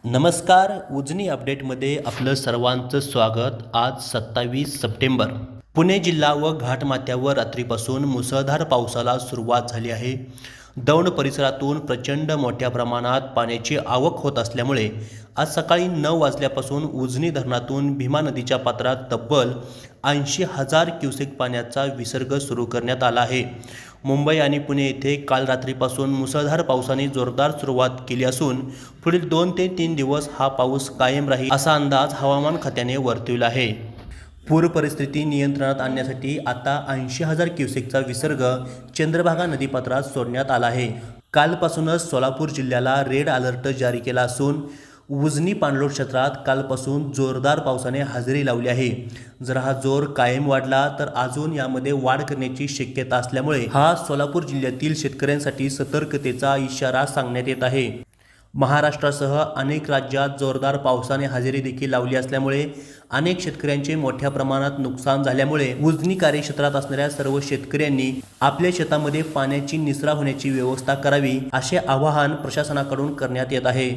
नमस्कार. उजनी अपडेटमध्ये आपलं सर्वांचं स्वागत. आज 27 सप्टेंबर. पुणे जिल्हा व घाटमाथ्यावर रात्रीपासून मुसळधार पावसाला सुरुवात झाली आहे. दौंड परिसरातून प्रचंड मोठ्या प्रमाणात पाण्याची आवक होत असल्यामुळे आज सकाळी 9 वाजल्यापासून उजनी धरणातून भीमा नदीच्या पात्रात तब्बल 80,000 क्युसेक पाण्याचा विसर्ग सुरू करण्यात आला आहे. मुंबई आणि पुणे येथे काल रात्रीपासून मुसळधार पावसाने जोरदार सुरुवात केली असून पुढील 2 ते 3 दिवस हा पाऊस कायम राहील असा अंदाज हवामान खात्याने वर्तविला आहे. पूर परिस्थिती नियंत्रणात आणण्यासाठी आता 80,000 क्युसेकचा विसर्ग चंद्रभागा नदीपात्रात सोडण्यात आला आहे. कालपासूनच सोलापूर जिल्ह्याला रेड अलर्ट जारी केला असून उजनी पाणलोट क्षेत्रात कालपासून जोरदार पावसाने हजेरी लावली आहे. जर हा जोर कायम वाढला तर अजून यामध्ये वाढ करण्याची शक्यता असल्यामुळे हा सोलापूर जिल्ह्यातील शेतकऱ्यांसाठी सतर्कतेचा इशारा सांगण्यात येत आहे. महाराष्ट्रासह अनेक राज्यात जोरदार पावसाने हजेरी देखील लावली असल्यामुळे अनेक शेतकऱ्यांचे मोठ्या प्रमाणात नुकसान झाल्यामुळे उजनी कार्यक्षेत्रात असणाऱ्या सर्व शेतकऱ्यांनी आपल्या शेतामध्ये पाण्याची निचरा होण्याची व्यवस्था करावी असे आवाहन प्रशासनाकडून करण्यात येत आहे.